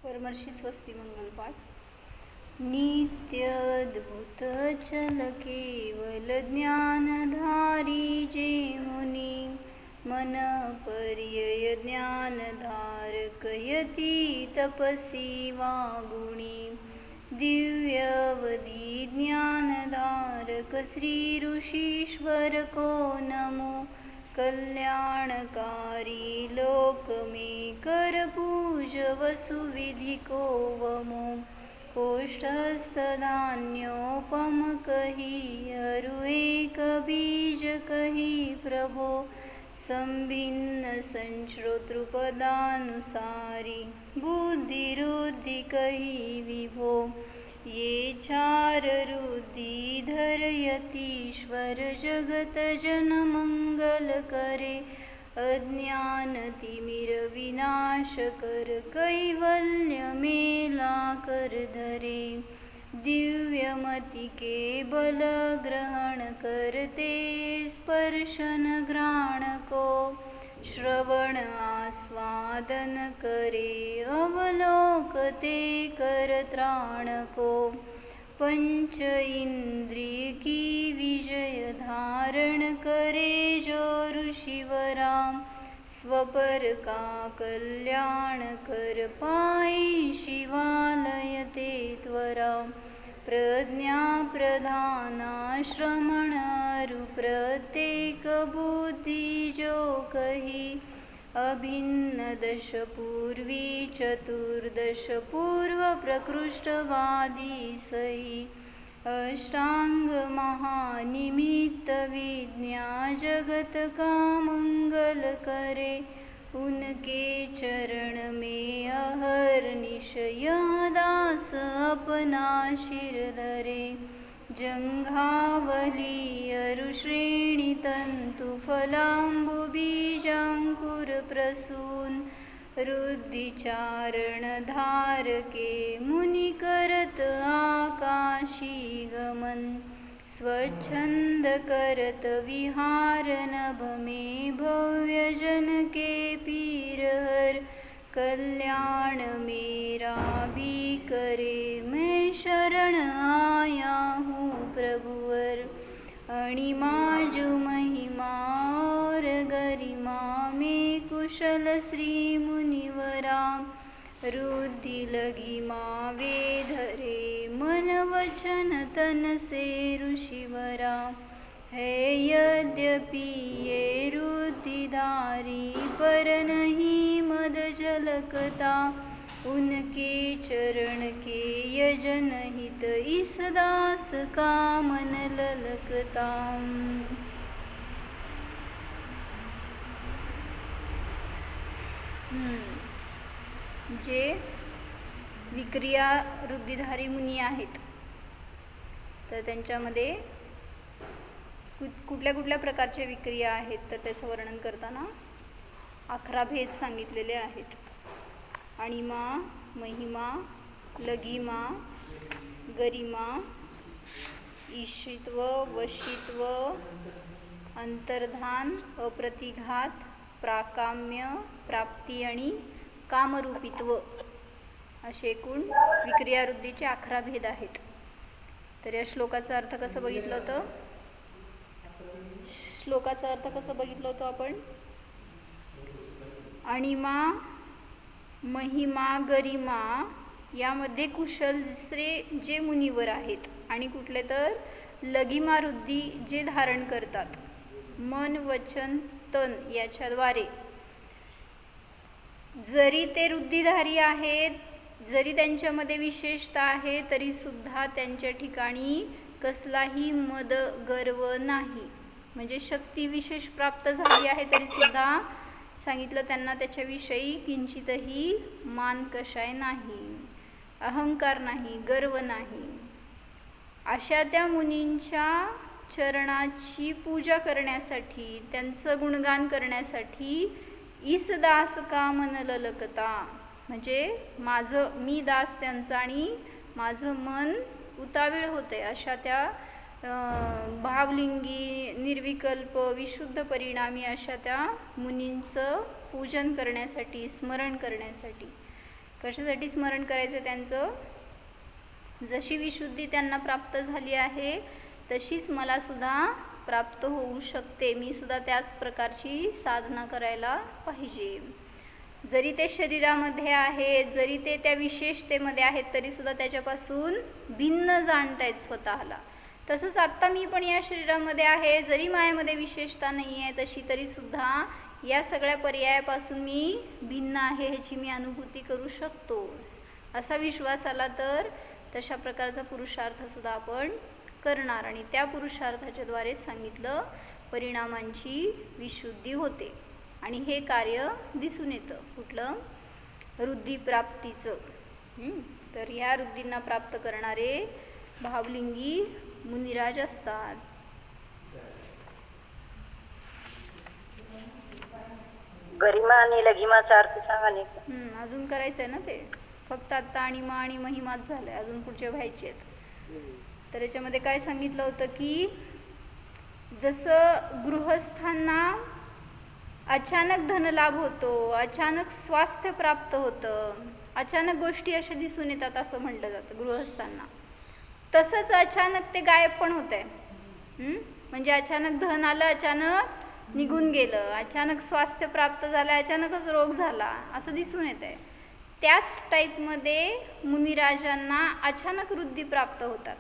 परमर्षी स्वस्ति मंगल पाठ। नित्यद्भुत चल केवल ज्ञानधारी जे मुनी, मन पर्यय ज्ञानधार कयती तपसी वागुणी। दिव्यवधी ज्ञानधारक श्री ऋषीश्वर को नमो, कल्याणकारी लोक में कर पूज वसुविधि को वमो। कोष्ठस्थ धान्योपम कही अरु एक बीज कही प्रभो, संभिन्न संश्रोतृपदानुसारी बुद्धिरुद्धि कही विभो। ये चार रुद्धि धरयतीश्वर जगत जन मंगल करे, अज्ञान तिमिर विनाश कर कैवल्य मेला कर धरे। दिव्यमति के बल ग्रहण करते स्पर्शन घ्राण को, श्रवण आस्वादन करे अवलोकते कर त्राण को। पंच इंद्रिय की विजय धारण करे जो ऋषिवराम, स्वपर का कल्याण कर पाई शिवालय ते त्वरा। प्रज्ञा प्रधाना श्रमण अरु प्रत्येक बुद्धि जो कही, अभिन्न दश पूर्वी चतुर्दश पूर्व प्रकृष्टवादी सही। अष्टांग महानिमित्त विज्ञा जगत का मंगल करे, उनके चरण में अहर्निश यह दास अपना शिर धरे। जंघावली अरु श्रेणी तंतु फलांबु बीजांकुर प्रसून, रुद्धि चारण धार के मुनि करत आकाशी गमन। स्वच्छंद करत विहार नभ में भव्य जन के पीर हर, कल्याण मेरा भी करे मैं शरण आया हूँ प्रभुवर। अणिमा जो महिमा और गरिमा में कुशल श्री मुनिवरा, रुद्धि लगी माँ वे धरे मन वचन तन से ऋषिवरा। है यद्यपि ये रुद्धिधारी पर नहीं मद जलकता, उनके चरण के यजन हित इस दास का मन ललकता। जे विक्रिया रुद्धिधारी मुनी आहेत, तर त्यांच्यामध्ये कुठल्या कुठल्या प्रकारच्या विक्रिया आहेत, तर त्याचं वर्णन करताना 11 भेद सांगितलेले आहेत. अणिमा, महिमा, लघिमा, गरिमा, ईशित्व, वशित्व, अंतर्धान, अप्रतिघात, प्राकाम्य, प्राप्ती आणि कामरूपित्व असे एकूण विक्रियावृत्तीचे 11 भेद आहेत. तर या श्लोकाचा अर्थ कसं बघितलं होतं? श्लोकाचा अर्थ कसं बघितलं होतं आपण? अणिमा, महिमा, गरिमा यामध्ये कुशल जे मुनिवर आहेत, आणि कुठले तर लघिमा रुद्धी जे धारण करतात मन वचन तन याच्याद्वारे. जरी ते रुद्धिधारी आहेत, जरी त्यांच्यामध्ये विशेषता आहे, तरी सुद्धा त्यांच्या ठिकाणी कसलाही मद गर्व नाही. म्हणजे शक्ती विशेष प्राप्त झाली आहे तरी सुद्धा सांगितलं त्यांना त्याच्याविषयी किंचितही मान कशाय नाही, अहंकार नाही, गर्व नाही. अशा त्या मुनींच्या चरणाची पूजा करण्यासाठी, त्यांचं गुणगान करण्यासाठी ईस दास का मन ललकता, म्हणजे मी दास त्यांचा आणि माझं मन उतावीळ होते. अशा त्या भावलिंगी निर्विकल्प विशुद्ध परिणामी अशा त्या मुनींचं पूजन करण्यासाठी, स्मरण करण्यासाठी. कशासाठी स्मरण करायचं त्यांचं? जशी विशुद्धी त्यांना प्राप्त झाली आहे तशीच मला सुद्धा प्राप्त होऊ शकते. मी सुद्धा त्याच प्रकारची साधना करायला पाहिजे. जरी ते शरीरामध्ये आहेत, जरी ते त्या विशेषतेमध्ये आहेत, तरीसुद्धा त्याच्यापासून भिन्न जाणतायत स्वतःला. तसंच आत्ता मी पण या शरीरामध्ये आहे, जरी माझ्यामध्ये विशेषता नाही आहे तशी, तरीसुद्धा या सगळ्या पर्यायापासून मी भिन्न आहे ह्याची मी अनुभूती करू शकतो. असा विश्वास आला तर तशा प्रकारचा पुरुषार्थसुद्धा आपण करणार आणि त्या पुरुषार्थाच्या द्वारे सांगितलं परिणामांची विशुद्धी होते. आणि हे कार्य दिसून येतं कुठलं? रुद्धिप्राप्तीचं. तर ह्या रुद्धींना प्राप्त करणारे भावलिंगी मुनिराज असतात. गरिमा आणि लघिमाचा अर्थ सांगा नाही. अजून करायचं आहे ना ते. फक्त आत्ता आणिमा आणि महिमाच झालंय, अजून पुढचे व्हायचे आहेत. तर याच्यामध्ये काय सांगितलं होतं की जसं गृहस्थांना अचानक धनलाभ होतो, अचानक स्वास्थ्य प्राप्त होतं, अचानक गोष्टी अशा दिसून येतात असं म्हटलं जातं गृहस्थांना, तसंच अचानक ते गायब पण होत आहे. म्हणजे अचानक धन आलं, अचानक निघून गेलं, अचानक स्वास्थ्य प्राप्त झालं, अचानकच रोग झाला, असं दिसून येत आहे. त्याच टाईपमध्ये मुनिराजांना अचानक वृद्धी प्राप्त होतात.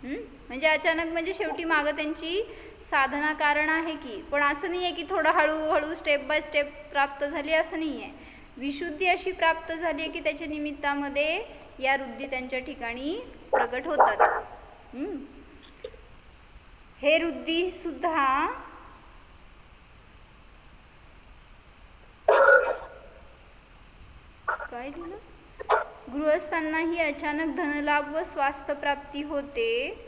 म्हणजे अचानक म्हणजे शेवटी मागं त्यांची साधना कारण आहे की, पण असं नाही आहे की थोडं हळूहळू स्टेप बाय स्टेप प्राप्त झाली, असं नाही आहे. विशुद्धी अशी प्राप्त झाली आहे की त्याच्या निमित्तामध्ये या वृद्धी त्यांच्या ठिकाणी प्रगट होतात. हे वृद्धी सुद्धा काय दिलं? गृहस्थांनाही अचानक धनलाभ व स्वास्थ्य प्राप्ती होते.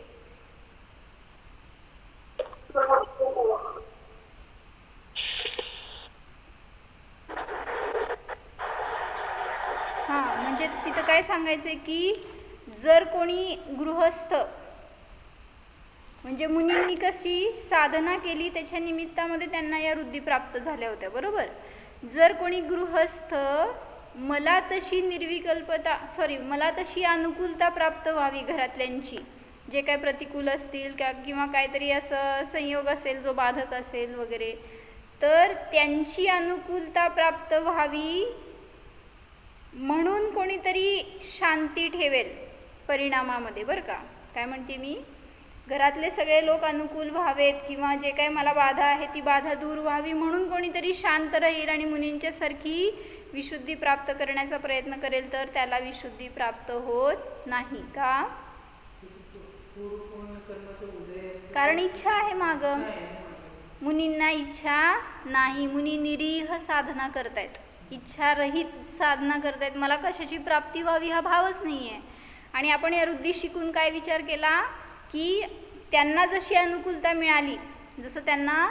म्हणजे तिथं काय सांगायचंय की जर कोणी गृहस्थ म्हणजे मुनींनी कशी साधना केली त्याच्या निमित्तामध्ये त्यांना या वृद्धी प्राप्त झाल्या होत्या, बरोबर. जर कोणी गृहस्थ मला तशी अनुकूलता प्राप्त व्हावी घरातल्यांची, जे काय प्रतिकूल असतील किंवा काहीतरी असं संयोग असेल जो बाधक असेल वगैरे, तर त्यांची अनुकूलता प्राप्त व्हावी म्हणून कोणीतरी शांती ठेवेल परिणामामध्ये, बरं का. काय म्हणते मी? घरातले सगळे लोक अनुकूल व्हावेत किंवा जे काही मला बाधा आहे ती बाधा दूर व्हावी म्हणून कोणीतरी शांत राहील आणि मुनींच्या सारखी विशुद्धी प्राप्त करण्याचा प्रयत्न करेल, तर त्याला विशुद्धी प्राप्त होत नाही. का? कारण इच्छा आहे मागं. मुनींना इच्छा नाही, मुनी निरीह साधना करतायत, इच्छारहित साधना करतायत. मला कशाची प्राप्ती व्हावी हा भावच नाही आहे. आणि आपण या वृद्धी शिकून काय विचार केला की त्यांना जशी अनुकूलता मिळाली, जसं त्यांना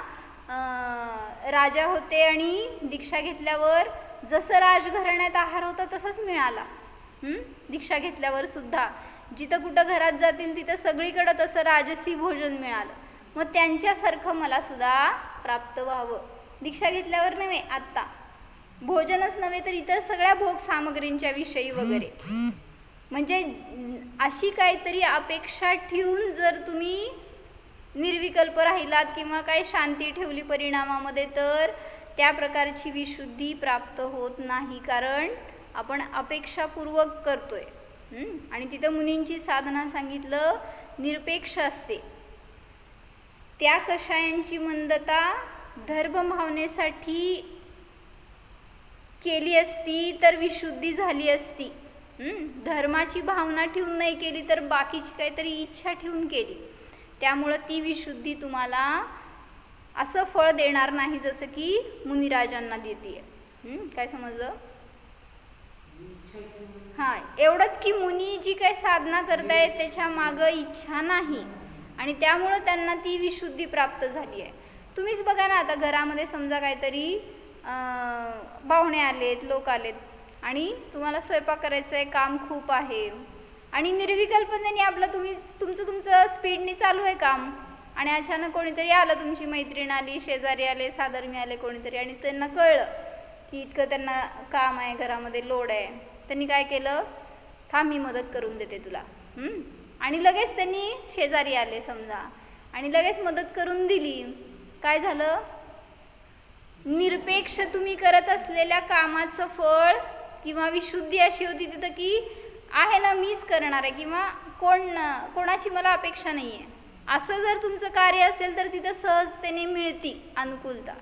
राजा होते आणि दीक्षा घेतल्यावर जसं राजघराण्यात आहार होता तसंच मिळाला. दीक्षा घेतल्यावर सुद्धा जिथं कुठं घरात जातील तिथं सगळीकडं तसं राजसी भोजन मिळालं. मग त्यांच्यासारखं मला सुद्धा प्राप्त व्हावं. दीक्षा घेतल्यावर नव्हे, आत्ता भोजनच नव्हे तर इतर सगळ्या भोग सामग्रींच्या विषयी वगैरे. म्हणजे अशी काहीतरी अपेक्षा ठेवून जर तुम्ही निर्विकल्प राहिलात किंवा काही शांती ठेवली परिणामामध्ये, तर त्या प्रकारची विशुद्धी प्राप्त होत नाही. कारण आपण अपेक्षापूर्वक करतोय. आणि तिथं मुनींची साधना सांगितलं निरपेक्ष असते. त्या कषायांची मंदता धर्मभावनेसाठी केली असती तर विशुद्धी झाली असती. धर्माची भावना ठेवून नाही केली तर बाकीची काहीतरी इच्छा ठेवून केली, त्यामुळं ती विशुद्धी तुम्हाला असं फळ देणार नाही जसं की मुनिराजांना देते. काय समजलं? एवढंच की मुनी जी काही साधना करतायत त्याच्या मागं इच्छा नाही आणि त्यामुळं त्यांना ती विशुद्धी प्राप्त झाली आहे. तुम्हीच बघा ना, आता घरामध्ये समजा काहीतरी पाहुणे आलेत, लोक आलेत आणि तुम्हाला स्वयंपाक करायचं आहे, काम खूप आहे आणि निर्विकल्पतेने आपलं तुमचं स्पीडने चालू आहे काम, आणि अचानक कोणीतरी आलं, तुमची मैत्रीण आली, शेजारी आले, साधर्मी आले कोणीतरी, आणि त्यांना कळलं की इतकं त्यांना काम आहे, घरामध्ये लोड आहे, त्यांनी काय केलं, थांब मी मदत करून देते तुला. आणि लगेच त्यांनी शेजारी आले समजा आणि लगेच मदत करून दिली. काय झालं, निरपेक्ष तुम्ही करत असलेल्या कामाचं फळ किंवा विशुद्धी अशी होती तिथं की आहे ना मीच करणार आहे किंवा कोणाची मला अपेक्षा नाही आहे, असं जर तुमचं कार्य असेल तर तिथं सहजतेने मिळती अनुकूलता.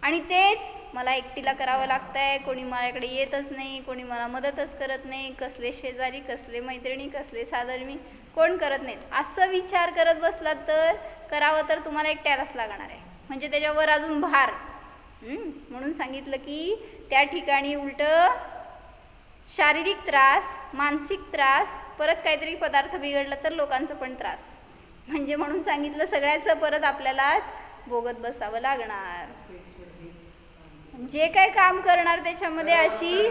आणि तेच मला एकटीला करावं लागतं आहे, कोणी माझ्याकडे येतच नाही, कोणी मला मदतच करत नाही, कसले शेजारी, कसले मैत्रिणी, कसले साधर्मी, कोण करत नाहीत, असं विचार करत बसलात तर करावं तर तुम्हाला एकट्यालाच लागणार आहे. म्हणजे त्याच्यावर अजून भार. म्हणून सांगितलं की त्या ठिकाणी उलटं शारीरिक त्रास, मानसिक त्रास, परत काहीतरी पदार्थ बिघडला तर लोकांचं पण त्रास. म्हणजे म्हणून सांगितलं सगळ्याचं परत आपल्यालाच भोगत बसावं लागणार. जे काय काम करणार त्याच्यामध्ये अशी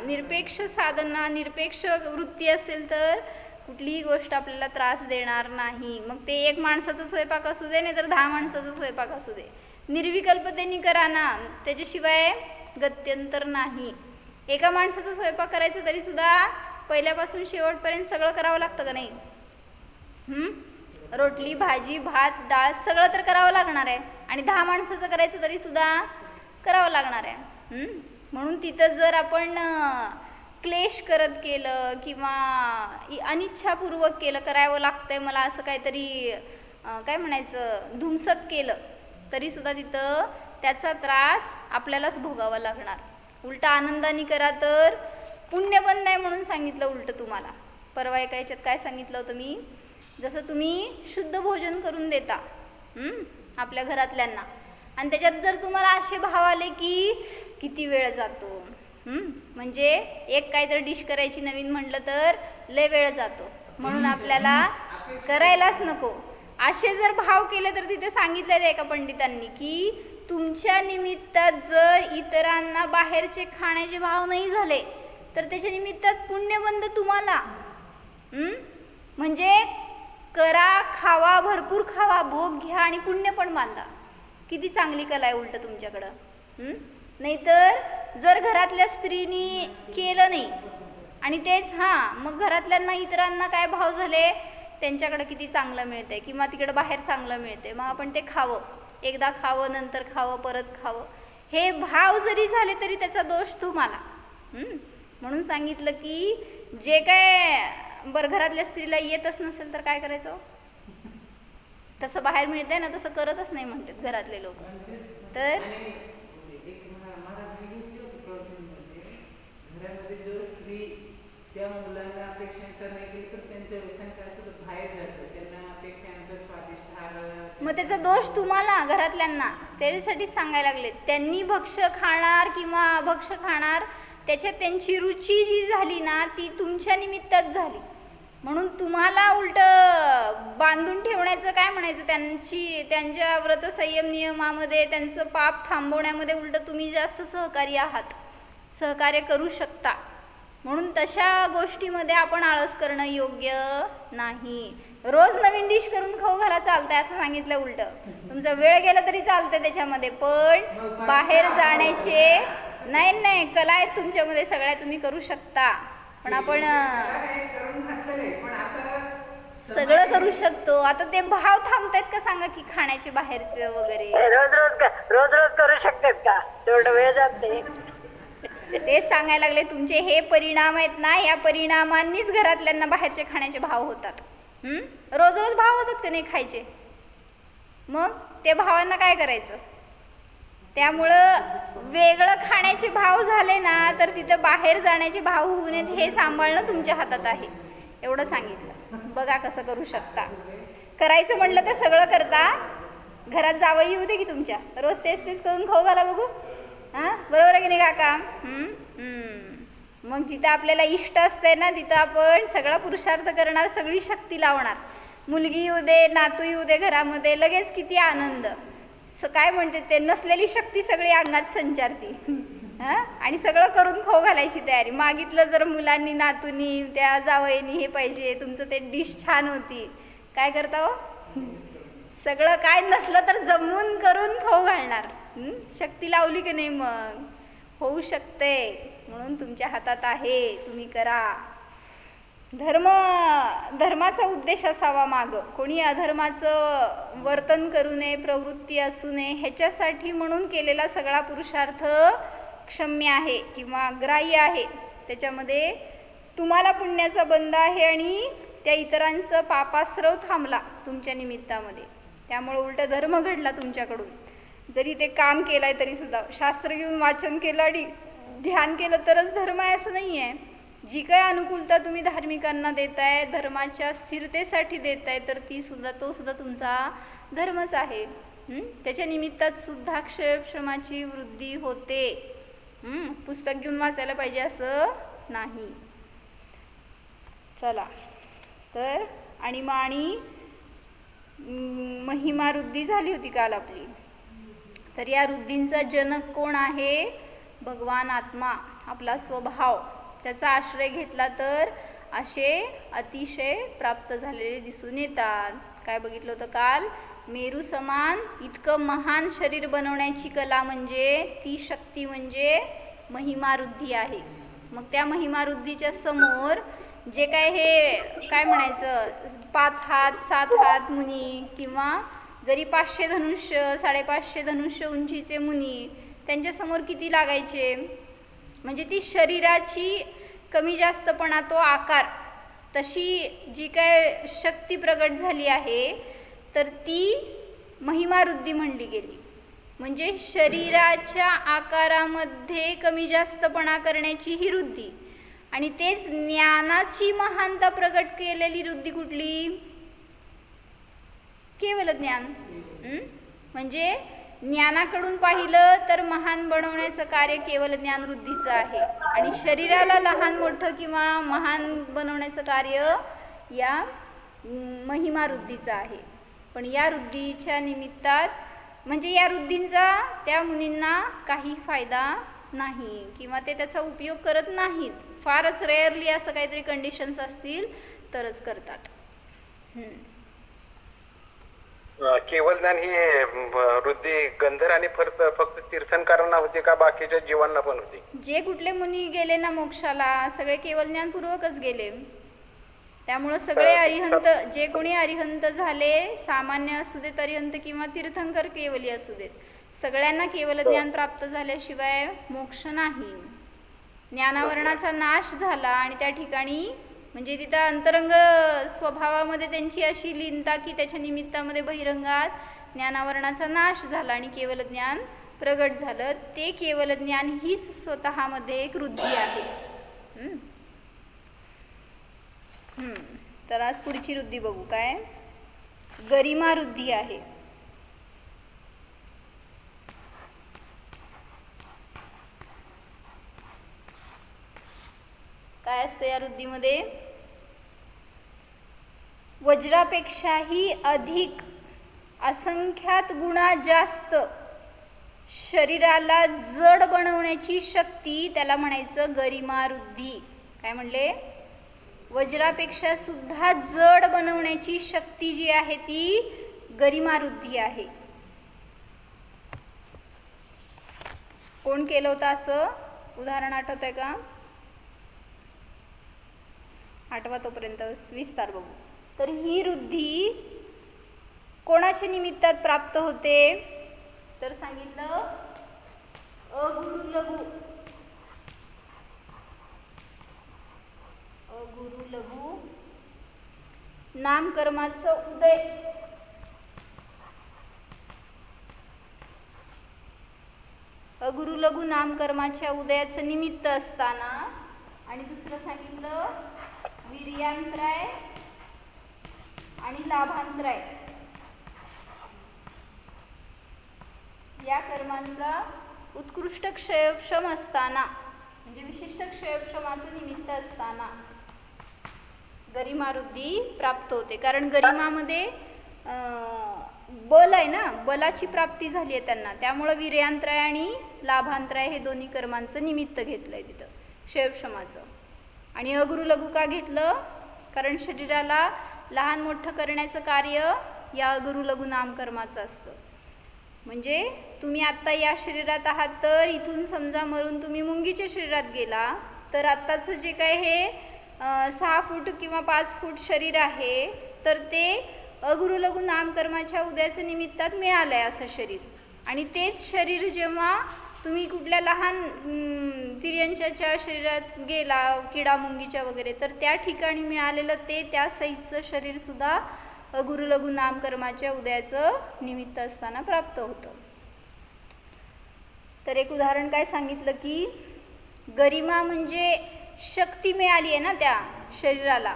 निरपेक्ष साधना, निरपेक्ष वृत्ती असेल तर कुठलीही गोष्ट आपल्याला त्रास देणार नाही. मग ते एक माणसाचा स्वयंपाक असू दे नाही तर 10 माणसाचा स्वयंपाक असू दे, निर्विकल्पतेने करा ना, त्याच्याशिवाय गत्यंतर नाही. एका माणसाचा स्वयंपाक करायचं तरी सुद्धा पहिल्यापासून शेवटपर्यंत सगळं करावं लागतं का नाही? रोटली, भाजी, भात, डाळ सगळं तर करावं लागणार आहे. आणि 10 माणसाचं करायचं तरी सुद्धा करावं लागणार आहे. म्हणून तिथं जर आपण क्लेश करत केलं किंवा अनिच्छापूर्वक केलं, करावं लागतंय मला असं काहीतरी काय म्हणायचं धुमसत केलं तरी सुद्धा तिथं त्याचा त्रास आपल्यालाच भोगावा लागणार. उलटा आनंदाने करा तर पुण्य पण नाही म्हणून सांगितलं उलटं तुम्हाला. परवा एका याच्यात काय सांगितलं होतं मी, जसं तुम्ही शुद्ध भोजन करून देता आपल्या घरातल्यांना आणि त्याच्यात जर तुम्हाला असे भाव आले की किती वेळ जातो, म्हणजे एक काहीतरी डिश करायची नवीन म्हटलं तर लय वेळ जातो, म्हणून आपल्याला करायलाच नको, असे जर भाव केले तर तिथे सांगितलेलं आहे एका पंडितांनी की तुमच्या निमित्तात जर इतरांना बाहेरचे खाण्याचे भाव नाही झाले तर त्याच्या निमित्तात पुण्यबंध तुम्हाला. म्हणजे करा, खावा, भरपूर खावा, भोग घ्या आणि पुण्य पण बांधा. किती चांगली कला आहे उलट तुमच्याकडं. नाहीतर जर घरातल्या स्त्रीनी केलं नाही आणि तेच मग घरातल्यांना इतरांना काय भाव झाले, त्यांच्याकडं किती चांगलं मिळतंय किंवा तिकडं बाहेर चांगलं मिळतंय, मग आपण ते खावं, एकदा खावं, नंतर खावं, परत खावं, हे भाव जरी झाले तरी त्याचा दोष तुम्हाला. म्हणून सांगितलं की जे काय बरं घरातल्या स्त्रीला येतच नसेल तर काय करायचं, तसं बाहेर मिळतंय ना तसं करतच नाही म्हणतात घरातले लोक. तर त्या मुलांना अपेक्षानुसार नाही केली तर त्यांचं व्यसन करायचं बाहेर जातं, त्यांना अपेक्षानुसार स्वादिष्ट आहार, मग त्याचा दोष तुम्हाला घरातल्यांना. त्याच्यासाठीच सांगायला लागले, त्यांनी भक्ष्य खाणार किंवा अभक्ष्य खाणार त्याच्यात त्यांची रुची जी झाली ना ती तुमच्या निमित्ताच झाली, म्हणून तुम्हाला उलट बांधून ठेवण्याचं काय म्हणायचं, त्यांच्या व्रत संयम नियमामध्ये त्यांचं पाप थांबवण्यामध्ये उलट तुम्ही जास्त सहकारी आहात, सहकार्य करू शकता. म्हणून तशा गोष्टीमध्ये आपण आळस करणं योग्य नाही. रोज नवीन डिश करून खाऊ घाला चालतंय असं सांगितलं उलटं. तुमचा वेळ गेला तरी चालतंय त्याच्यामध्ये, पण बाहेर जाण्याचे नाही कला आहेत तुमच्यामध्ये सगळ्या, तुम्ही करू शकता. पण आपण सगळं करू शकतो. आता ते भाव थांबतायत का सांगा की खाण्याचे बाहेरचे वगैरे रोज करू शकतात का, तेवढा वेळ जाते. तेच सांगायला लागले, तुमचे हे परिणाम आहेत ना, या परिणामांनीच घरातल्यांना बाहेरचे खाण्याचे भाव होतात. रोज रोज भाव होतात का नाही खायचे, मग ते भावांना काय करायचं. त्यामुळं वेगळं खाण्याचे भाव झाले ना तर तिथं बाहेर जाण्याचे भाव होऊ नयेत हे सांभाळणं तुमच्या हातात आहे, एवढं सांगितलं. बघा कसं करू शकता. करायचं म्हटलं तर सगळं करता, घरात जावई येऊ दे की तुमच्या, रोज तेच करून खाऊ घाला बघू. बरोबर आहे की नाही काका. मग जिथं आपल्याला इष्ट असते ना तिथं आपण सगळा पुरुषार्थ करणार, सगळी शक्ती लावणार. मुलगी येऊ दे, नातू येऊ दे घरामध्ये, लगेच किती आनंद. काय म्हणते ते, नसलेली शक्ती सगळी अंगात संचारती. आणि सगळं करून खाऊ घालायची तयारी. मागितलं जर मुलांनी, नातूनी, त्या जावईनी हे पाहिजे, तुमचं ते डिश छान होती, काय करता हो, सगळं काय नसलं तर जमवून करून खाऊ घालणार. शक्ती लावली की नाही मग होऊ शकते. म्हणून तुमच्या हातात आहे, तुम्ही करा. धर्माचा उद्देश असावा मागं. कोणी अधर्माचं वर्तन करू नये, प्रवृत्ती असू नये, ह्याच्यासाठी म्हणून केलेला सगळा पुरुषार्थ क्षम्य आहे किंवा ग्राह्य आहे. त्याच्यामध्ये तुम्हाला पुण्याचा बंध आहे आणि त्या इतरांचं पापाश्रव थांबला तुमच्या निमित्तामध्ये. त्यामुळं उलट धर्म घडला तुमच्याकडून. जरी ते काम केलं आहे तरीसुद्धा शास्त्र घेऊन वाचन केलं आणि ध्यान केलं तरच धर्म आहे असं नाही आहे. जी काय अनुकूलता तुम्ही धार्मिकांना देताय, धर्माच्या स्थिरतेसाठी देताय, तर तो सुद्धा तुमचा धर्मच आहे. त्याच्या निमित्तात सुद्धा क्षयक्षमाची वृद्धी होते. पुस्तक घेऊन वाचायला पाहिजे असं नाही. चला तर आणि महिमा वृद्धी झाली होती काल आपली. तर या वृद्धींचा जनक कोण आहे? भगवान आत्मा, आपला स्वभाव. त्याचा आश्रय घेतला तर असे अतिशय प्राप्त झालेले दिसून येतात. काय बघितलं होतं काल? मेरू समान इतकं महान शरीर बनवण्याची कला म्हणजे ती शक्ती म्हणजे महिमावृद्धी आहे. मग त्या महिमावृद्धीच्या समोर जे काय हे काय म्हणायचं 5 हात 7 हात मुनी किंवा जरी 500 धनुष्य 550 धनुष्य उंचीचे मुनी, त्यांच्यासमोर किती लागायचे? म्हणजे ती शरीराची कमी जास्तपणा, तो आकार, तशी जी काय शक्ती प्रगट झाली आहे तर ती महिमावृद्धी म्हणली गेली. म्हणजे शरीराच्या आकारामध्ये कमी जास्तपणा करण्याची ही वृद्धी. आणि तेच ज्ञानाची महानता प्रगट केलेली वृद्धी कुठली? केवल ज्ञान. म्हणजे ज्ञानाकडून पाहिलं तर महान बनवण्याचं कार्य केवल ज्ञान वृद्धीचं आहे आणि शरीराला लहान मोठं किंवा महान बनवण्याचं कार्य या महिमा वृद्धीचं आहे. पण या वृद्धीच्या निमित्तात म्हणजे या वृद्धींचा त्या मुनींना काही फायदा नाही किंवा ते त्याचा उपयोग करत नाहीत. फारच रेअरली असं काहीतरी कंडिशन्स असतील तरच करतात. केवळ ज्ञान ही वृद्धी गंधर आणि फक्त तीर्थंकरांना होती का बाकीच्या जीवांना पण होती? जे कुठले मुनी गेले ना मोक्षाला सगळे केवळ ज्ञानपूर्वकच गेले. त्यामुळं सगळे अरिहंत, जे कोणी अरिहंत झाले, सामान्य असू देत अरिहंत किंवा तीर्थंकर केवली असू देत, सगळ्यांना केवळ ज्ञान प्राप्त झाल्याशिवाय मोक्ष नाही. ज्ञानावरणाचा नाश झाला आणि त्या ठिकाणी म्हणजे तिथं अंतरंग स्वभावामध्ये त्यांची अशी लीनता की त्याच्या निमित्तामध्ये बहिरंगात ज्ञानावरणाचा नाश झाला आणि केवल ज्ञान प्रगट झालं. ते केवल ज्ञान हीच स्वतःमध्ये एक वृद्धी आहे. तर आज पुढची वृद्धी बघू. काय? गरिमा वृद्धी आहे. काय असतं या वृद्धीमध्ये? वज्रापेक्षाही अधिक असंख्यात गुणा जास्त शरीराला जड बनवण्याची शक्ती, त्याला म्हणायचं गरिमा वृद्धी. काय म्हणले? वज्रापेक्षा सुद्धा जड बनवण्याची शक्ती जी आहे ती गरिमा वृद्धी आहे. कोण केलं होतं असं? उदाहरण आठवत आहे का? आठवा तोपर्यंत विस्तार बघू. तर ही वृद्धी कोणाच्या निमित्तात प्राप्त होते? तर सांगितलं अगुरु लघु. अगुरु लघु नामकर्माचं उदय. अगुरु लघु नामकर्माच्या उदयाचं निमित्त असताना आणि दुसरं सांगितलं वीर्यांतराय आणि लाभांतराय या कर्मांचा उत्कृष्ट क्षयक्षम असताना म्हणजे विशिष्ट क्षयक्षमाचं निमित्त असताना गरिमा वृद्धी प्राप्त होते. कारण गरिमामध्ये बल आहे ना, बलाची प्राप्ती झाली आहे त्यांना. त्यामुळं वीर्यांतराय आणि लाभांतराय हे दोन्ही कर्मांचं निमित्त घेतलंय तिथं क्षयक्षमाचं. आणि अगुरु लघु का घेतलं? कारण शरीराला लहान मोठं करण्याचं कार्य या अगुरु लघु नामकर्माचं असतं. म्हणजे तुम्ही आत्ता या शरीरात आहात, तर इथून समजा मरून तुम्ही मुंगीच्या शरीरात गेला, तर आत्ताचं जे काय हे 6 फूट किंवा 5 फूट शरीर आहे, तर ते अगुरु लघु नामकर्माच्या उद्याचं निमित्तात मिळालं आहे असं शरीर. आणि तेच शरीर जेव्हा तुम्ही कुठल्या लहान तिर्यंच्याच्या शरीरात गेला, किडा मुंगीच्या वगैरे, तर त्या ठिकाणी मिळालेलं ते त्या सईचं शरीरसुद्धा अगुरु लघु नामकर्माच्या उदयाचं निमित्त असताना प्राप्त होतं. तर एक उदाहरण काय सांगितलं की गरिमा म्हणजे शक्ती मिळाली आहे ना त्या शरीराला,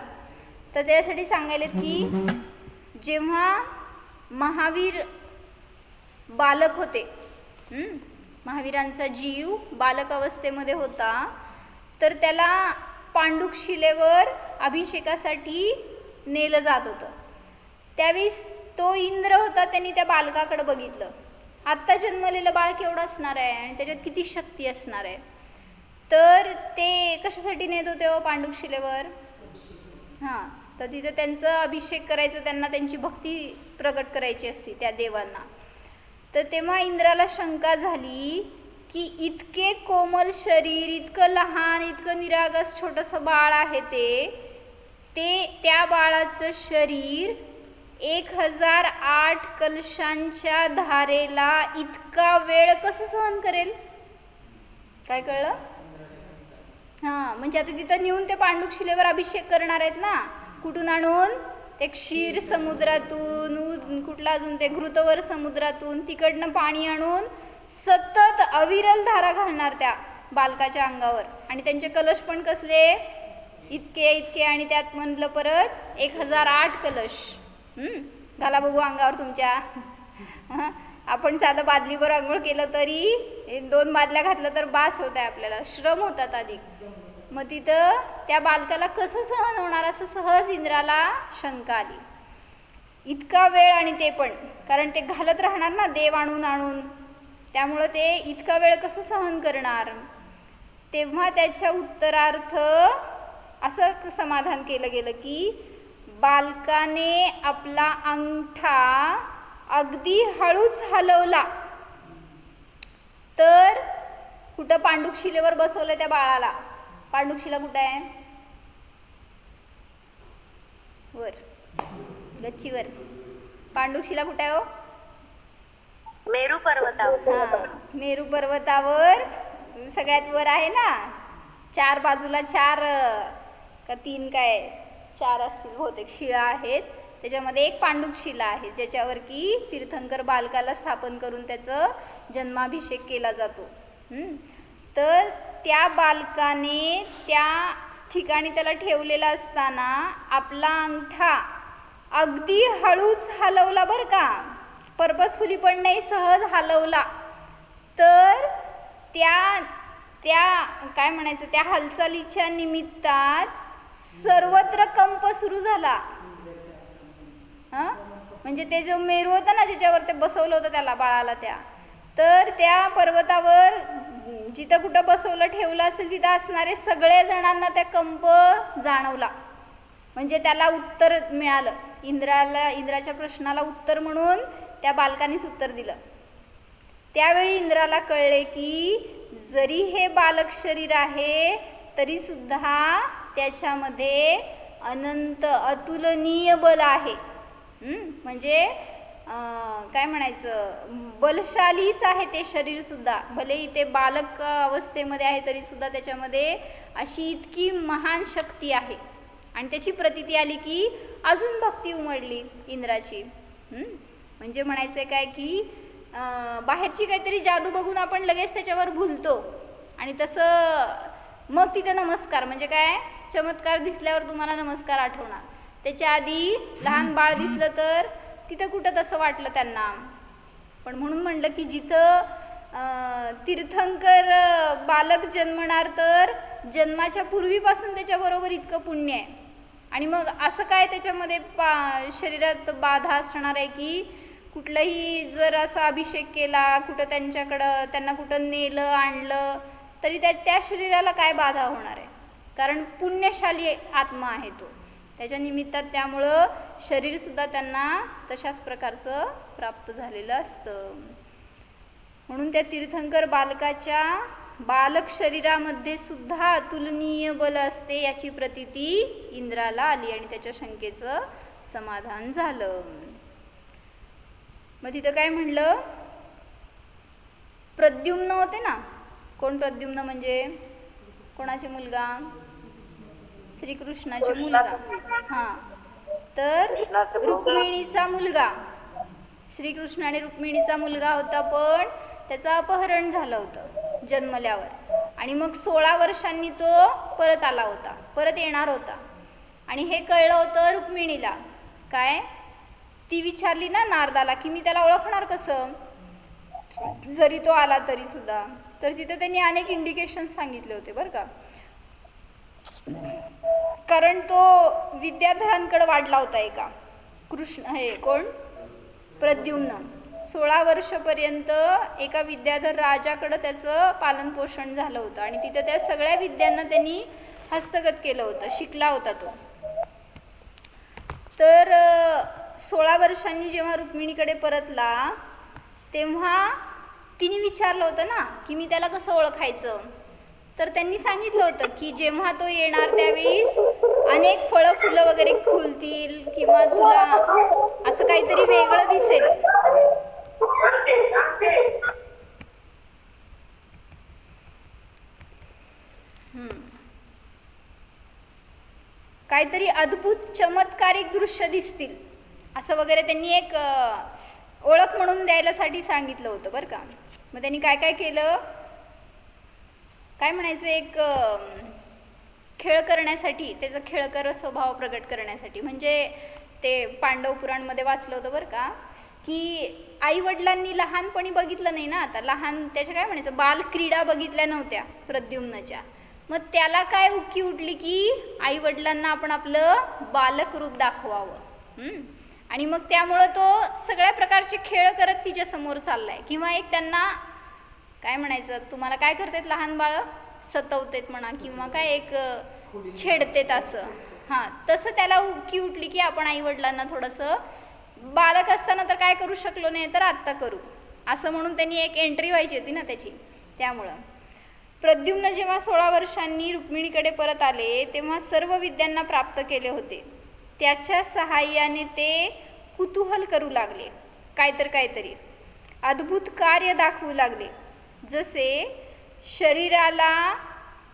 तर त्यासाठी सांगायला की जेव्हा महावीर बालक होते, महावीरांचा जीव बालक अवस्थेमध्ये होता, तर त्याला पांडुक शिलेवर अभिषेकासाठी नेलं जात होतं. त्यावेळेस तो इंद्र होता, त्यांनी त्या बालकाकडे बघितलं. आत्ता जन्मलेलं बाळ केवढं असणार आहे आणि त्याच्यात किती शक्ती असणार आहे, तर ते कशासाठी नेत होते पांडुक शिलेवर? हां, तर तिथं त्यांचं अभिषेक करायचं, त्यांना त्यांची भक्ती प्रकट करायची असती त्या देवांना. तर तेव्हा इंद्राला शंका झाली की इतके कोमल शरीर, इतकं लहान, इतकं निरागस छोटंसं बाळ आहे, त्या बाळाचं शरीर 1008 कलशांच्या धारेला इतका वेळ कसं सहन करेल? काय कळलं? हां, म्हणजे आता तिथं नेऊन ते पांडुक शिलेवर अभिषेक करणार आहेत ना, कुठून आणून? ते क्षीर समुद्रातून, कुठला अजून ते घृतवर समुद्रातून, तिकडनं पाणी आणून सतत अविरल धारा घालणार त्या बालकाच्या अंगावर. आणि त्यांचे कलश पण कसले? इतके इतके, आणि त्यात म्हणलं परत 1008 कलश. घाला बघू अंगावर तुमच्या. आपण साधं बादलीवर आंघोळ केलं तरी 2 बादल्या घातलं तर बास होत आहे आपल्याला, श्रम होतात अधिक. मग तिथं त्या बालकाला कसं सहन होणार, असं सहज इंद्राला शंका आली. इतका वेळ, आणि ते पण कारण ते घालत राहणार ना देव आणून आणून, त्यामुळं ते इतका वेळ कसं सहन करणार. तेव्हा त्याच्या उत्तरार्थ असं समाधान केलं गेलं की बालकाने आपला अंगठा अगदी हळूच हलवला, तर कुठं पांडुक शिलेवर बसवलं त्या बाळाला. पांडुक शिला कुठं आहे? वर गच्चीवर. पांडुक शिला कुठं आहे हो? मेरू पर्वतावर. हां, मेरू पर्वतावर सगळ्यात वर आहे ना. 4 बाजूला 4 का 3 काय 4 असतील बहुतेक शिळा आहेत. त्याच्यामध्ये एक पांडुक शिला आहे, ज्याच्यावर की तीर्थंकर बालकाला स्थापन करून त्याचं जन्माभिषेक केला जातो. तर त्या बालकाने त्या ठिकाणी त्याला ठेवलेला असताना आपला अंगठा अगदी हळूच हलवला बरं का, पर्पजफुली पण नाही, सहज हलवला. तर त्या काय म्हणायचं, त्या हालचालीच्या निमित्तात सर्वत्र कंप सुरू झाला. म्हणजे ते जो मेरू होता ना, ज्याच्यावर ते बसवलं होतं त्याला बाळाला, तर त्या पर्वतावर जिथं कुठं बसवलं ठेवलं असेल तिथं असणारे सगळे जणांना त्या कंप जाणवला. म्हणजे त्याला उत्तर मिळालं, इंद्राच्या प्रश्नाला उत्तर म्हणून त्या बालकानेच उत्तर दिलं. त्यावेळी इंद्राला कळले की जरी हे बालक शरीर आहे तरी सुद्धा त्याच्यामध्ये अनंत अतुलनीय बल आहे. म्हणजे काय म्हणायचं, बलशालीच आहे ते शरीरसुद्धा. भलेही ते बालक अवस्थेमध्ये आहे तरीसुद्धा त्याच्यामध्ये अशी इतकी महान शक्ती आहे. आणि त्याची प्रतीती आली की अजून भक्ती उमडली इंद्राची. म्हणजे म्हणायचं काय की बाहेरची काहीतरी जादू बघून आपण लगेच त्याच्यावर भुलतो, आणि तसं मग तिथे नमस्कार म्हणजे काय, चमत्कार दिसल्यावर तुम्हाला नमस्कार आठवणार. त्याच्या आधी लहान बाळ दिसलं तर तिथं कुठं तसं वाटलं त्यांना. पण म्हणून म्हणलं की जिथं तीर्थंकर बालक जन्मणार तर जन्माच्या पूर्वीपासून त्याच्याबरोबर इतकं पुण्य आहे. आणि मग असं काय त्याच्यामध्ये शरीरात बाधा असणार आहे की कुठलंही जर असा अभिषेक केला, कुठं त्यांना कुठं नेलं आणलं तरी त्या शरीराला काय बाधा होणार आहे, कारण पुण्यशाली आत्मा आहे तो. त्याच्या निमित्तात त्यामुळं शरीरसुद्धा त्यांना तशाच प्रकारचं प्राप्त झालेलं असतं. म्हणून त्या तीर्थंकर बालकाच्या बालक शरीरामध्ये सुद्धा अतुलनीय बल असते याची प्रतीती इंद्राला आली आणि त्याच्या शंकेचं समाधान झालं. मग तिथं काय म्हणलं, प्रद्युम्न होते ना, कोण प्रद्युम्न म्हणजे कोणाचे मुलगा, श्रीकृष्णाचे मुलगा. हां, तर रुक्मिणीचा मुलगा, श्रीकृष्ण आणि रुक्मिणीचा मुलगा होता, पण त्याचं अपहरण झालं होतं जन्मल्यावर. आणि मग 16 वर्षांनी तो परत आला होता, परत येणार होता. आणि हे कळलं होतं रुक्मिणीला. काय, ती विचारली ना नारदाला की मी त्याला ओळखणार कसं जरी तो आला तरी सुद्धा. तर तिथे त्यांनी अनेक इंडिकेशन सांगितले होते बरं का, कारण तो विद्याधरांकडे वाढला होता एका. कृष्ण हे कोण, प्रद्युम्न 16 वर्षपर्यंत एका विद्याधर राजाकडं त्याचं पालनपोषण झालं होतं आणि तिथं त्या सगळ्या विद्यांना त्यांनी हस्तगत केलं होतं, शिकला होता तो. तर 16 वर्षांनी जेव्हा रुक्मिणीकडे परतला तेव्हा तिने विचारलं होतं ना की मी त्याला कसं ओळखायचं. तर त्यांनी सांगितलं होतं की जेव्हा तो येणार त्यावेळेस अनेक फळं फुलं वगैरे खुलतील किंवा तुला असं काहीतरी वेगळं दिसेल. काहीतरी अद्भुत चमत्कारिक दृश्य दिसतील असं वगैरे त्यांनी एक ओळख म्हणून द्यायलासाठी सांगितलं होतं बरं का. मग त्यांनी काय काय केलं, काय म्हणायचं, एक खेळ करण्यासाठी, त्याचा खेळकर स्वभाव प्रगट करण्यासाठी. म्हणजे ते पांडव पुराणमध्ये वाचलं होतं बरं का, की आईवडिलांनी लहानपणी बघितलं नाही ना, आता लहान त्याच्या काय म्हणायचं बालक्रीडा बघितल्या नव्हत्या प्रद्युम्नच्या. मग त्याला काय उक्की उठली की आईवडिलांना आपण आपलं बालक रूप दाखवावं. आणि मग त्यामुळं तो सगळ्या प्रकारचे खेळ करत तिच्यासमोर चाललाय. किंवा एक त्यांना काय म्हणायचं, तुम्हाला काय करतात लहान बाळ, सतवतेत म्हणा किंवा काय एक छेडतेत असं. हां, तसं त्याला उकी उठली की आपण आईवडिलांना थोडंसं, बालक असताना तर काय करू शकलो नाही तर आत्ता करू, असं म्हणून त्यांनी एक एंट्री व्हायची होती ना त्याची. त्यामुळं प्रद्युम्न जेव्हा 16 वर्षांनी रुक्मिणीकडे परत आले तेव्हा सर्व विद्यांना प्राप्त केले होते. त्याच्या सहाय्याने ते कुतूहल करू लागले, काहीतरी अद्भुत कार्य दाखवू लागले. जसे शरीराला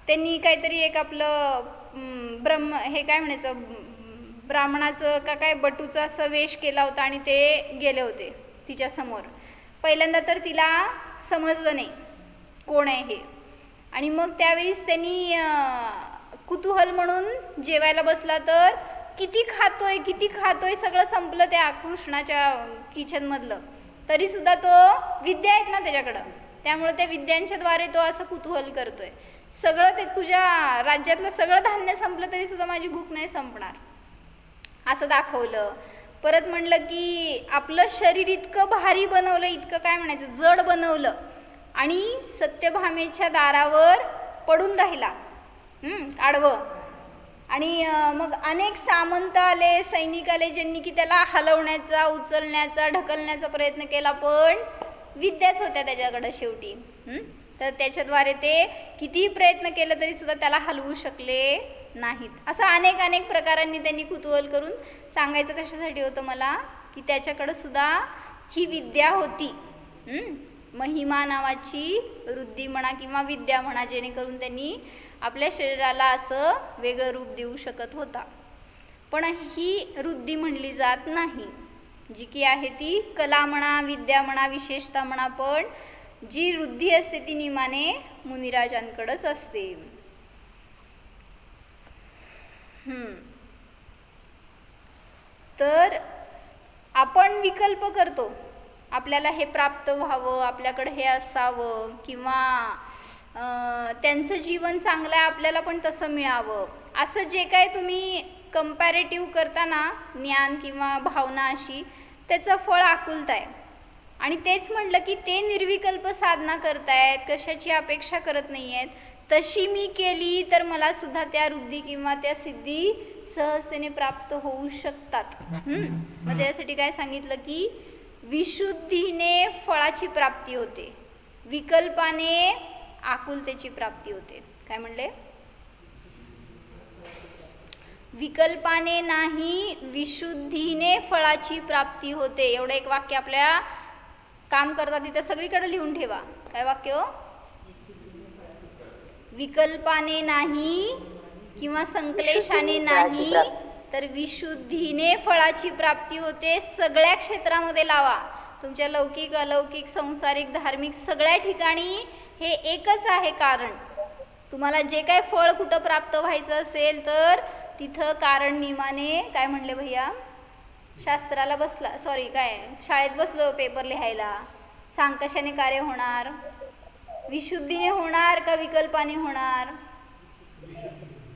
त्यांनी काहीतरी एक आपलं हे काय म्हणायचं, ब्राह्मणाचं का काय बटूचा असं वेश केला होता आणि ते गेले होते तिच्यासमोर. पहिल्यांदा तर तिला समजलं नाही कोण आहे हे. आणि मग त्यावेळेस त्यांनी कुतूहल म्हणून जेवायला बसला तर किती खातोय सगळं संपलं त्या कृष्णाच्या किचनमधलं, तरीसुद्धा तो विद्या आहेत ना त्याच्याकडं, त्यामुळे त्या विद्यांच्याद्वारे तो असं कुतूहल करतोय. सगळं ते तुझ्या राज्यातलं सगळं धान्य संपलं तरीसुद्धा माझी भूक नाही संपणार असं दाखवलं. परत म्हणलं की आपलं शरीर इतकं भारी बनवलं, इतकं काय म्हणायचं जड बनवलं आणि सत्यभामेच्या दारावर पडून राहिला आडवं. आणि मग अनेक सामंत आले, सैनिक आले, ज्यांनी की त्याला हलवण्याचा, उचलण्याचा, ढकलण्याचा प्रयत्न केला, पण विद्याच होत्या त्याच्याकडं शेवटी. तर त्याच्याद्वारे ते कितीही प्रयत्न केलं तरी सुद्धा त्याला हलवू शकले नाहीत. असं अनेक प्रकारांनी त्यांनी कुतूहल करून सांगायचं कशासाठी होतं मला, की त्याच्याकडं सुद्धा ही विद्या होती, महिमा नावाची वृद्धी म्हणा किंवा विद्या म्हणा, जेणेकरून त्यांनी आपल्या शरीराला असं वेगळं रूप देऊ शकत होता. पण ही वृद्धी म्हणली जात नाही, जी की आहे ती कला म्हणा, विद्या म्हणा, विशेषता म्हणा, पण जी वृद्धी असते ती निमाने मुनिराजांकडेच असते. तर आपण विकल्प करतो, आपल्याला हे प्राप्त व्हावं, आपल्याकडे हे असावं, किंवा त्यांचं जीवन चांगलं आहे आपल्याला पण तसं मिळावं, असं जे काय तुम्ही कंपॅरेटिव्ह करताना ज्ञान किंवा भावना अशी, त्याचं फळ आकुलता आहे. आणि तेच म्हटलं की ते निर्विकल्प साधना करतायत, कशाची अपेक्षा करत नाही आहेत. तशी मी केली तर मला सुद्धा त्या वृद्धी किंवा त्या सिद्धी सहजतेने प्राप्त होऊ शकतात. मग त्यासाठी काय सांगितलं की विशुद्धीने फळाची प्राप्ती होते. विकल्पाने आकुलतेची प्राप्ती होते. काय म्हणले? विकल्पाने नाही विशुद्धीने फळाची प्राप्ती होते. एवढं एक वाक्य आपल्या काम करता तिथं सगळीकडे लिहून ठेवा. काय वाक्य हो? विकल्पाने नाही किंवा संकलेशाने नाही तर विशुद्धीने फळाची प्राप्ती होते. सगळ्या क्षेत्रामध्ये लावा. तुमच्या लौकिक, अलौकिक, संसारिक, धार्मिक सगळ्या ठिकाणी हे एकच आहे कारण. तुम्हाला जे काय फळ कुठं प्राप्त व्हायचं असेल तर तिथं कारण नियमाने काय म्हणले भैया? शास्त्राला बसला, सॉरी काय शाळेत बसलो पेपर लिहायला, सांग कशाने कार्य होणार? विशुद्धीने होणार का विकल्पाने होणार?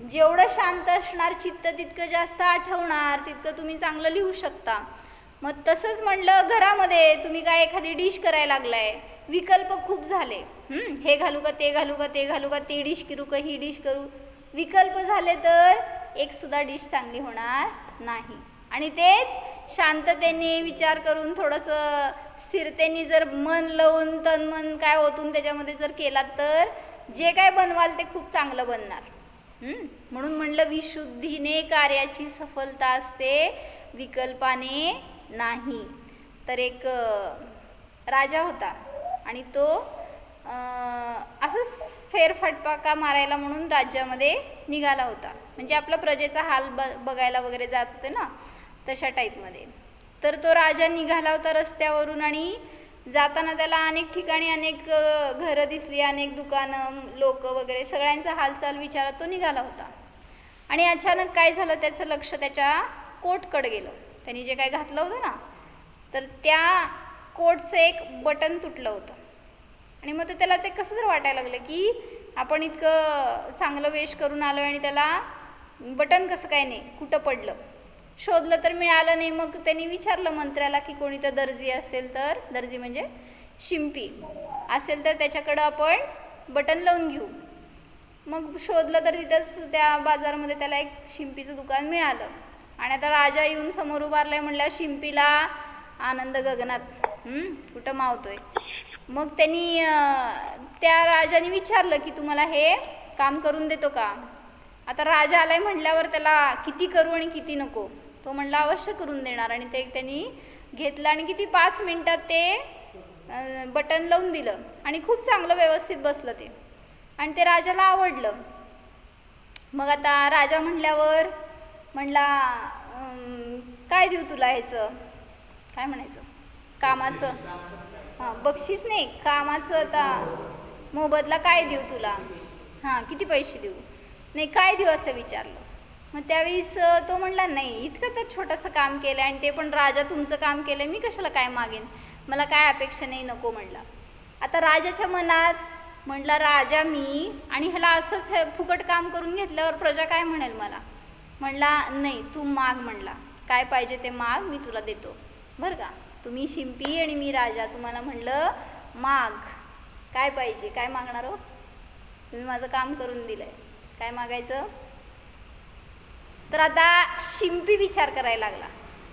जेवढं शांत असणार चित्त तितकं जास्त आठवणार, तितकं तुम्ही चांगलं लिहू शकता. मग तसंच म्हणलं घरामध्ये तुम्ही काय एखादी डिश करायला लागलाय, विकल्प खूप झाले. हे घालू का ते घालू का ते घालू का, ते डिश करू का ही डिश करू, विकल्प झाले तर एक सुद्धा डिश चांगली होणार नाही. आणि तेच शांततेने विचार करून थोडंसं स्थिरतेने जर मन लावून तन मन काय ओतून त्याच्यामध्ये जर केलात तर जे काय बनवाल ते खूप चांगलं बनणार. म्हणून म्हणलं विशुद्धीने कार्याची सफलता असते, विकल्पाने नाही. तर एक राजा होता आणि तो असंच फेरफटका मारायला म्हणून राज्यामध्ये निघाला होता. म्हणजे आपला प्रजेचा हाल बघायला वगैरे जात होते ना, तशा टाईपमध्ये. तर तो राजा निघाला होता रस्त्यावरून आणि जाताना त्याला अनेक ठिकाणी अनेक घरं दिसली, अनेक दुकानं, लोक वगैरे सगळ्यांचा हालचाल विचारत तो निघाला होता. आणि अचानक काय झालं, त्याचं लक्ष त्याच्या कोटकडे गेलं. त्यांनी जे काय घातलं होतं ना, तर त्या कोटचं एक बटन तुटलं होतं. आणि मग त्याला ते कसं तर वाटायला लागलं की आपण इतकं चांगलं वेश करून आलो आणि त्याला बटन कसं काय नाही, कुठं पडलं. शोधलं तर मिळालं नाही. मग त्यांनी विचारलं मंत्र्याला की कोणी तर दर्जी असेल तर, दर्जी म्हणजे शिंपी असेल तर त्याच्याकडं आपण बटन लावून घेऊ. मग शोधलं तर तिथंच त्या बाजारामध्ये त्याला एक शिंपीचं दुकान मिळालं. आणि आता राजा येऊन समोर उभारलाय म्हणल्यावर शिंपीला आनंद गगनात, कुठं मावतोय. मग त्यांनी त्या राजाने विचारलं की तुम्हाला हे काम करून देतो का? आता राजा आलाय म्हटल्यावर त्याला किती करू आणि किती नको. तो म्हणला अवश्य करून देणार. आणि ते त्यांनी घेतलं आणि किती 5 मिनिटात ते बटन लावून दिलं आणि खूप चांगलं व्यवस्थित बसलं ते. आणि ते राजाला आवडलं. मग आता राजा म्हटल्यावर म्हणला काय देऊ तुला ह्याचं, काय म्हणायचं, कामाचं, हां बक्षीस नाही, कामाचं आता मोबदला काय देऊ तुला, हां किती पैसे देऊ, नाही काय देऊ असं विचारलं. मग त्यावेळेस तो म्हणला नाही, इतकं तर छोटंसं काम केलं आणि ते पण राजा तुमचं काम केलं, मी कशाला काय मागेन, मला काय अपेक्षा नाही, नको म्हणला. आता राजाच्या मनात म्हटलं राजा मी आणि ह्याला असंच हे फुकट काम करून घेतल्यावर प्रजा काय म्हणेल मला. म्हणला नाही तू माग, म्हणला काय पाहिजे ते माग, मी तुला देतो बरं का. तुम्ही शिंपी आणि मी राजा, तुम्हाला म्हणलं माग, काय पाहिजे, काय मागणार हो, तुम्ही माझं काम करून दिलं आहे, काय मागायचं. तर आता शिंपी विचार करायला लागला.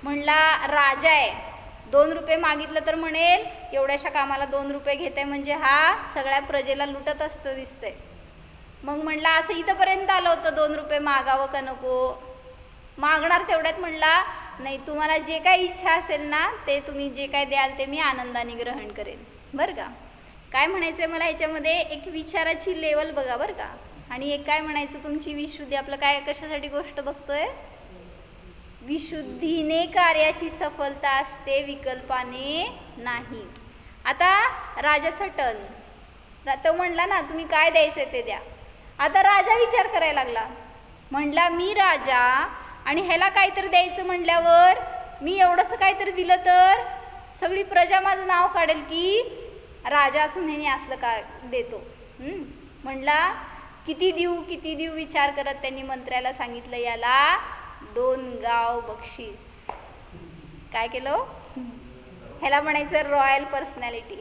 म्हणला राजा आहे, 2 रुपये मागितलं तर म्हणेल एवढ्याशा कामाला 2 रुपये घेते म्हणजे हा सगळ्या प्रजेला लुटत असतं दिसतंय. मग म्हणला असं इथंपर्यंत आलं होतं 2 रुपये मागावं का नको, मागणार तेवढ्यात. म्हणला नाही तुम्हाला जे काही इच्छा असेल ना ते तुम्ही जे काय द्याल ते मी आनंदाने ग्रहण करेन बरं का. काय म्हणायचं आहे मला ह्याच्यामध्ये, एक विचाराची लेवल बघा बरं का. आणि एक काय म्हणायचं तुमची विशुद्धी, आपलं काय कशासाठी गोष्ट बघतोय, विशुद्धीने कार्याची सफलता असते, विकल्पाने नाही. आता राजाचं टर्न, तो म्हणला ना तुम्ही काय द्यायचं ते द्या. आता राजा विचार करायला लागला. म्हणला मी राजा आणि ह्याला काहीतरी द्यायचं म्हटल्यावर मी एवढंसं काहीतरी दिलं तर सगळी प्रजा माझं नाव काढेल की राजा असून ह्याने असलं का देतो. म्हणला किती देऊ विचार करत त्यांनी मंत्र्याला सांगितलं याला 2 गाव बक्षीस. काय केलं, ह्याला म्हणायचं रॉयल पर्सनॅलिटी.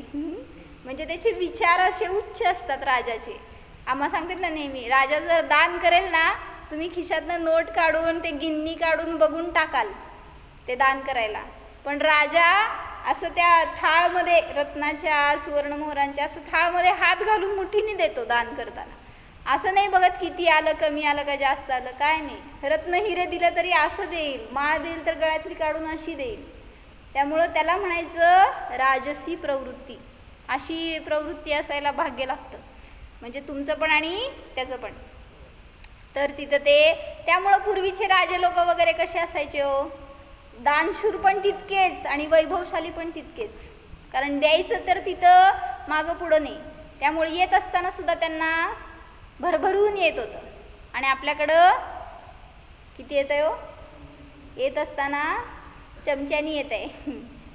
म्हणजे त्याचे विचार असे उच्च असतात राजाचे. आम्हा सांगतात ना नेहमी, राजा जर दान करेल ना तुम्ही खिशातनं नोट काढून ते गिन्नी काढून बघून टाकाल ते दान करायला. पण राजा असं त्या थाळमध्ये रत्नाच्या सुवर्णमोहरांच्या असं थाळमध्ये हात घालून मुठीने देतो दान करताना. असं नाही बघत किती आलं, कमी आलं का जास्त आलं, काय नाही. रत्न हिरे दिलं तरी असं देईल, माळ देईल तर गळ्यातली काढून अशी देईल. त्यामुळं त्याला म्हणायचं राजसी प्रवृत्ती. अशी प्रवृत्ती असायला भाग्य लागतं, म्हणजे तुमचं पण आणि त्याचं पण. तर तिथं त्यामुळं पूर्वीचे राजे लोक वगैरे कसे असायचे हो, दानशूर पण तितकेच आणि वैभवशाली पण तितकेच. कारण द्यायचं तर तिथं मागं पुढं नाही. त्यामुळे येत असताना सुद्धा त्यांना भरभरून येत होतं. आणि आपल्याकडं किती येत आहे हो, येत असताना चमच्यानी येत आहे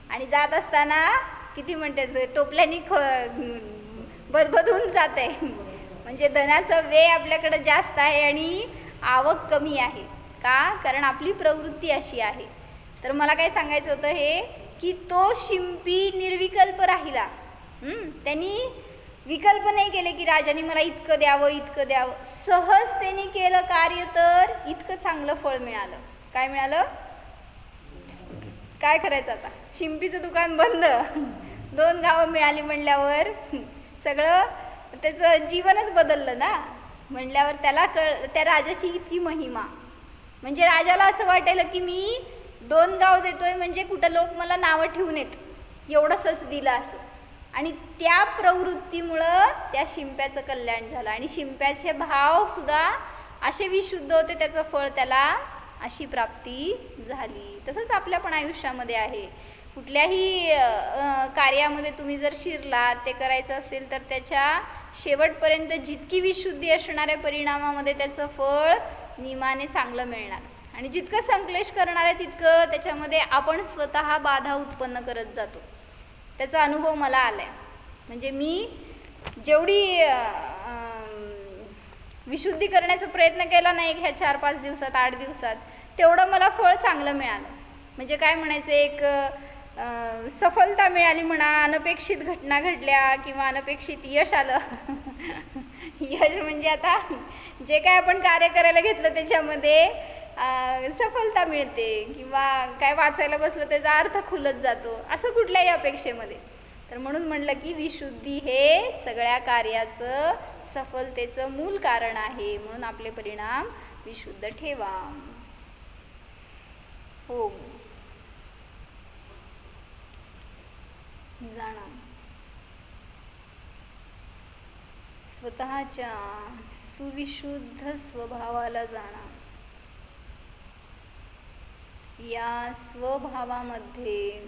आणि जात असताना किती म्हणतात टोपल्यानी बदबदून जात आहे. म्हणजे धनाचं व्यय आपल्याकडं जास्त आहे आणि आवक कमी आहे. का? कारण आपली प्रवृत्ती अशी आहे. तर मला काय सांगायचं होतं हे, की तो शिंपी निर्विकल्प राहिला. त्यांनी विकल्प नाही केले की राजाने मला इतकं द्यावं इतकं द्यावं. सहज त्यांनी केलं कार्य तर इतकं चांगलं फळ मिळालं. काय मिळालं? काय करायचं आता, शिंपीचं दुकान बंद, 2 गावं मिळाली म्हणल्यावर सगळं त्याचं जीवनच बदललं ना. म्हणल्यावर त्याला त्या राजाची इतकी महिमा. म्हणजे राजाला असं वाटायला की मी 2 गाव देतोय म्हणजे कुठं लोक मला नावं ठेवून येत, एवढंसंच दिलं असं. आणि त्या प्रवृत्तीमुळं त्या शिंप्याचं कल्याण झालं. आणि शिंप्याचे भावसुद्धा असे विशुद्ध होते, त्याचं फळ त्याला अशी प्राप्ती झाली. तसंच आपल्या पण आयुष्यामध्ये आहे. कुठल्याही कार्यामध्ये तुम्ही जर शिरलात, ते करायचं असेल तर त्याच्या शेवटपर्यंत जितकी विशुद्धी असणाऱ्या परिणामामध्ये त्याचं फळ नियमाने चांगलं मिळणार. आणि जितकं संक्लेश करणार आहे तितकं त्याच्यामध्ये आपण स्वतः बाधा उत्पन्न करत जातो. त्याचा अनुभव मला आला आहे. म्हणजे मी जेवढी विशुद्धी करण्याचा प्रयत्न केला नाही ह्या 4-5 दिवसात 8 दिवसात, तेवढं मला फळ चांगलं मिळालं. म्हणजे काय म्हणायचं, एक सफलता मिळाली म्हणा, अनपेक्षित घटना घडल्या किंवा अनपेक्षित यश आलं. यश म्हणजे आता जे काय आपण कार्य करायला घेतलं त्याच्यामध्ये सफलता मिळते किंवा काय वाचायला बसलं त्याचा अर्थ खुलत जातो, असं कुठल्याही अपेक्षेमध्ये. तर म्हणून म्हणलं की विशुद्धी हे सगळ्या कार्याचं सफलतेचं मूल कारण आहे. म्हणून आपले परिणाम विशुद्ध ठेवा. हो जाणा स्वतःच्या सुविशुद्ध स्वभावाला जाणा. या स्वभावामध्ये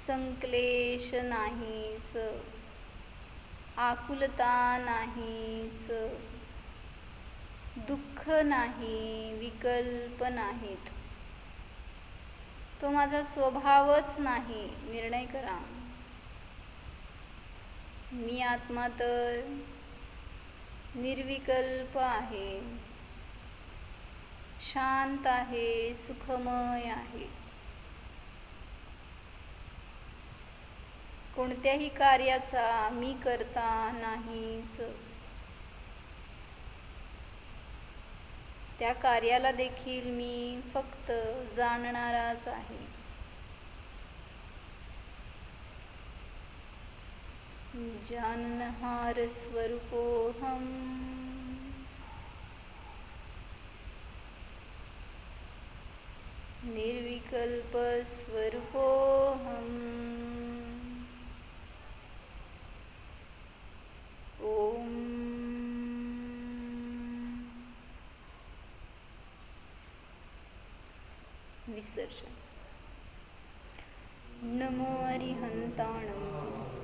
संक्लेश नाहीच, आकुलता नाहीच, दुःख नाही, विकल्प नाहीत. तो माझा स्वभावच नाही. निर्णय करा. मी आत्मा तर निर्विकल्प आहे, शांत आहे, सुखमय आहे. कोणत्याही कार्याचा मी करता नाहीच. त्या कार्याला देखील मी फक्त जाणणाराच आहे. जाननहार स्वरूपोऽहम्. निर्विकल्प स्वरूपोऽहम्. ओम विसर्जन. नमो अरिहंताणं.